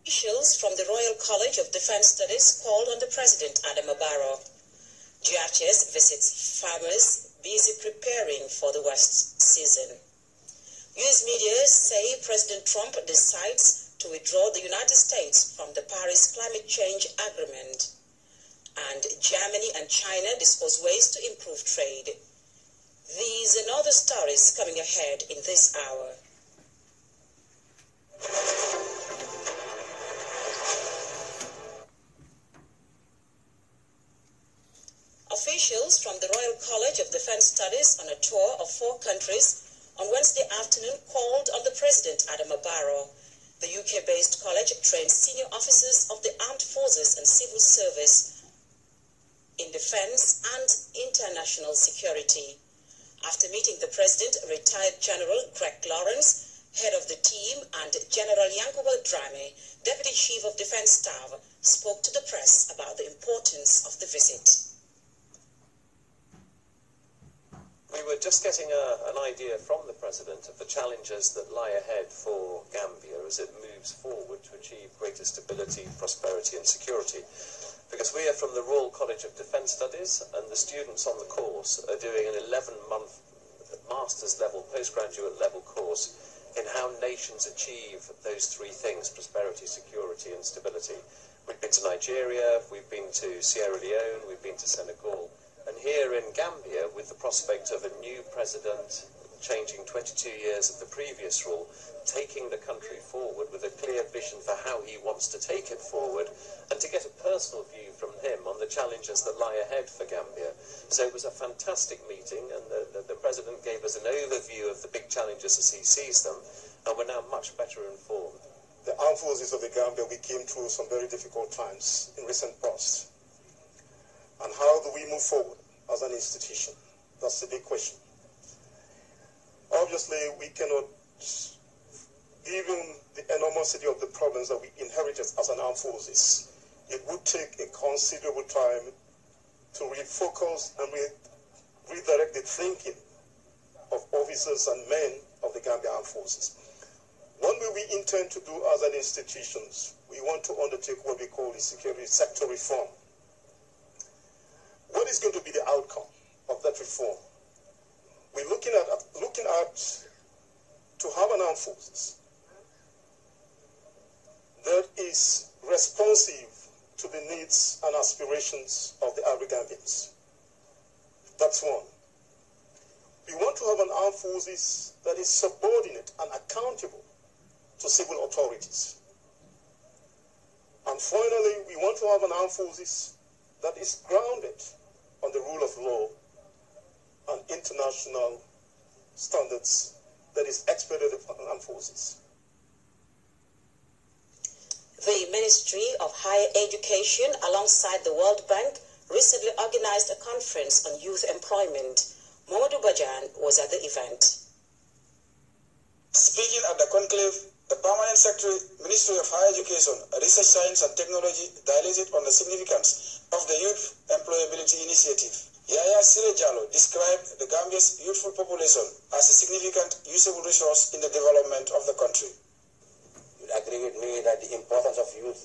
Officials from the Royal College of Defense Studies called on the President Adama Barrow. DHS visits farmers busy preparing for the West season. U.S. media say President Trump decides to withdraw the United States from the Paris Climate Change Agreement. And Germany and China discuss ways to improve trade. These and other stories coming ahead in this hour. Officials from the Royal College of Defense Studies on a tour of 4 countries on Wednesday afternoon called on the President Adama Barrow. The UK-based college trains senior officers of the armed forces and civil service in defense and international security. After meeting the President, retired General Greg Lawrence, head of the team, and General Yankuba Drame, Deputy Chief of Defense Staff, spoke to the press about the importance of the visit. We were just getting an idea from the President of the challenges that lie ahead for Gambia as it moves forward to achieve greater stability, prosperity and security. Because we are from the Royal College of Defence Studies and the students on the course are doing an 11-month master's level, postgraduate level course in how nations achieve those 3 things, prosperity, security and stability. We've been to Nigeria, we've been to Sierra Leone, we've been to Senegal. And here in Gambia, with the prospect of a new president, changing 22 years of the previous rule, taking the country forward with a clear vision for how he wants to take it forward, and to get a personal view from him on the challenges that lie ahead for Gambia. So it was a fantastic meeting, and the president gave us an overview of the big challenges as he sees them, and we're now much better informed. The armed forces of the Gambia, we came through some very difficult times in recent past. And how do we move forward as an institution? That's the big question. Obviously, we cannot, given the enormity of the problems that we inherited as an armed forces, it would take a considerable time to refocus and redirect the thinking of officers and men of the Gambia Armed Forces. One way we intend to do as an institution, we want to undertake what we call the security sector reform. What is going to be the outcome of that reform? We're looking at to have an armed forces that is responsive to the needs and aspirations of the average Gambians. That's one. We want to have an armed forces that is subordinate and accountable to civil authorities. And finally, we want to have an armed forces that is grounded on the rule of law and international standards that is expected of armed forces. The Ministry of Higher Education, alongside the World Bank, recently organized a conference on youth employment. Mamadou Bajan was at the event. Speaking at the conclave, the Permanent Secretary, Ministry of Higher Education, Research, Science and Technology dilated on the significance of the Youth Employability Initiative. Yaya Sire Jallo described the Gambia's youthful population as a significant usable resource in the development of the country. You agree with me that the importance of youth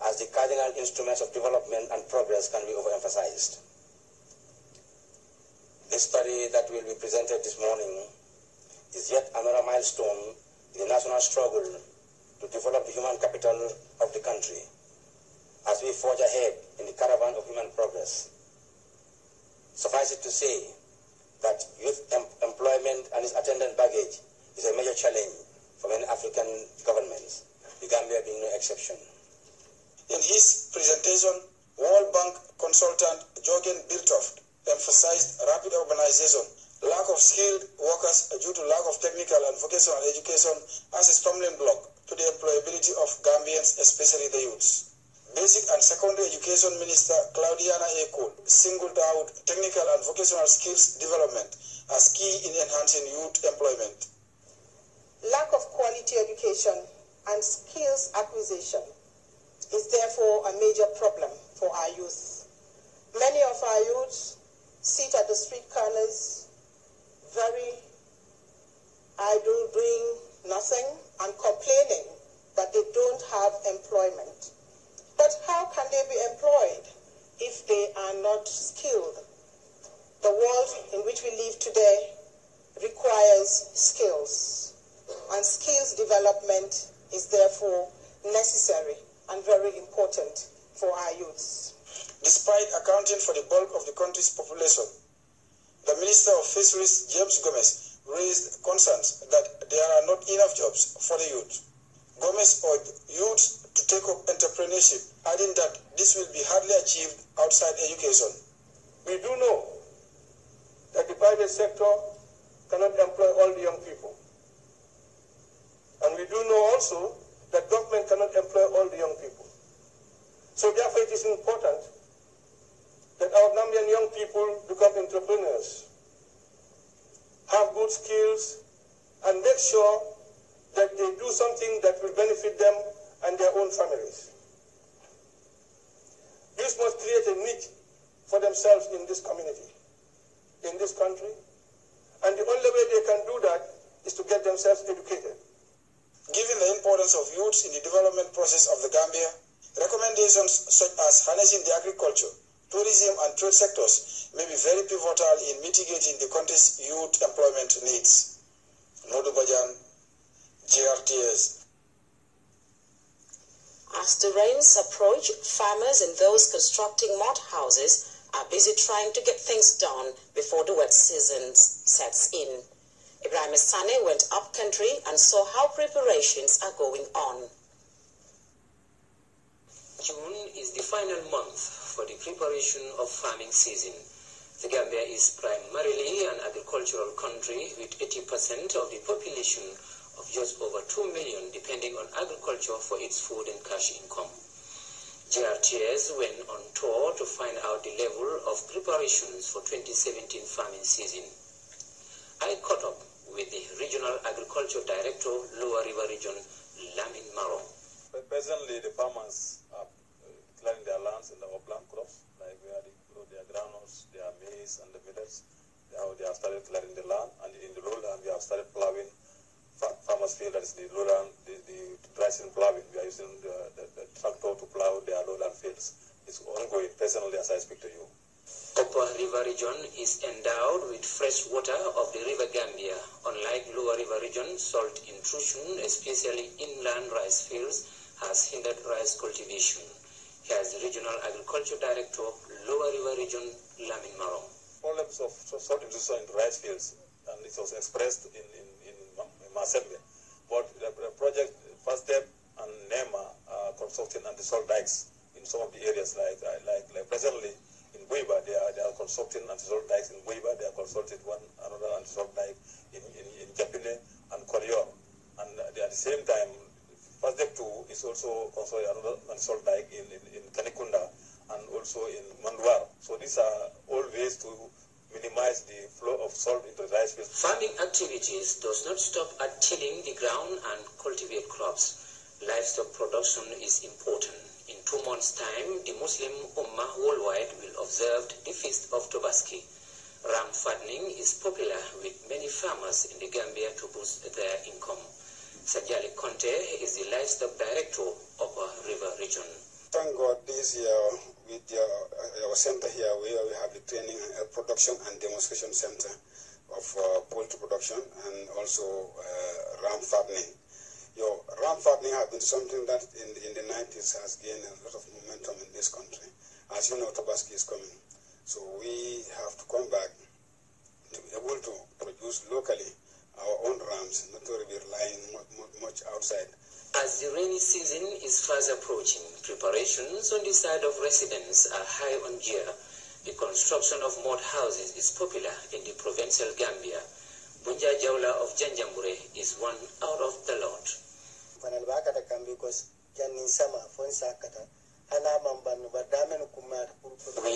as the cardinal instruments of development and progress can be overemphasized. This study that will be presented this morning is yet another milestone in the national struggle to develop the human capital of the country as we forge ahead in the caravan of human progress. Suffice it to say that youth employment and its attendant baggage is a major challenge for many African governments, the Gambia being no exception. In his presentation, World Bank consultant Jorgen Biltoft emphasized rapid urbanization, lack of skilled workers due to lack of technical and vocational education as a stumbling block to the employability of Gambians, especially the youths. Basic and Secondary Education Minister Claudiana Ekul singled out technical and vocational skills development as key in enhancing youth employment. Lack of quality education and skills acquisition is therefore a major problem for our youth. Many of our youths sit at the street corners, very idle, doing nothing and complaining that they don't have employment. skilled. The world in which we live today requires skills, and skills development is therefore necessary and very important for our youths. Despite accounting for the bulk of the country's population, the Minister of Fisheries, James Gomez, raised concerns that there are not enough jobs for the youth. Gomez urged youths to take up entrepreneurship, adding that this will be hardly achieved outside education. We do know that the private sector cannot employ all the young people. And we do know also that government cannot employ all the young people. So therefore it is important that our Gambian young people become entrepreneurs, have good skills, and make sure that they do something that will benefit them and their own families. Youth must create a niche for themselves in this community, in this country, and the only way they can do that is to get themselves educated. Given the importance of youths in the development process of the Gambia, recommendations such as harnessing the agriculture, tourism and trade sectors may be very pivotal in mitigating the country's youth employment needs. Modu Bajan, GRTS. As the rains approach, farmers and those constructing mud houses are busy trying to get things done before the wet season sets in. Ibrahim Sane went up country and saw how preparations are going on. June is the final month for the preparation of farming season. The Gambia is primarily an agricultural country with 80% of the population of just over 2 million depending on agriculture for its food and cash income. GRTS went on tour to find out the level of preparations for 2017 farming season. I caught up with the Regional Agriculture Director, Lower River Region, Lamin Maro. Presently, the farmers are clearing their lands in the upland crops, like where they grow their groundnuts, their maize, and the millets. They have started clearing the land, and in the lowland, we have started plowing. Farmers feel that is the lowland, the dry season plowing. We are using the tractor to plow their lowland fields. It's ongoing presently as I speak to you. Upper River Region is endowed with fresh water of the River Gambia. Unlike Lower River Region, salt intrusion, especially inland rice fields, has hindered rice cultivation. Here's the Regional Agriculture Director, Lower River Region, Lamin Maro. Problems of salt intrusion in rice fields, and it was expressed in Assembly. But the project, First Step and NEMA are constructing anti-salt dikes in some of the areas, like presently in Buiba, they are constructing anti-salt dikes in Buiba. They are constructing another anti-salt dike in Japine and Korea. And at the same time, First Step 2 is also constructing another anti-salt dike in Kanikunda and also in Manduar. So these are all ways to minimize the flow of salt into the rice fields. Farming activities does not stop at tilling the ground and cultivate crops. Livestock production is important. In 2 months' time, the Muslim Ummah worldwide will observe the Feast of Tobaski. Ram fattening is popular with many farmers in the Gambia to boost their income. Sajali Conte is the livestock director of Upper River Region. Thank God this year with our center here where we have the training, production and demonstration center of poultry production and also ram fattening. Ram fattening has been something that in the 90s has gained a lot of momentum in this country. As you know, Tobaski is coming. So we have to come back to be able to produce locally our own rams, not to be relying much outside. As the rainy season is fast approaching, preparations on the side of residents are high on gear. The construction of mud houses is popular in the provincial Gambia. Bunja Jawla of Janjambure is one out of the lot. We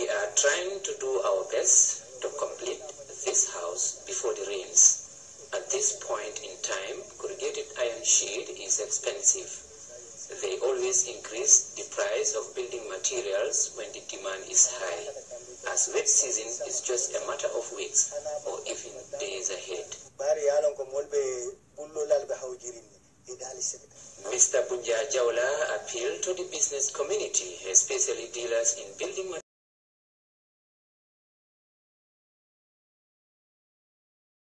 are trying to do our best to complete this house before the rains. At this point in time, corrugated iron sheet is expensive. They always increase the price of building materials when the demand is high, as wet season is just a matter of weeks or even days ahead. Mr. Bunja Jawla appealed to the business community, especially dealers in building materials.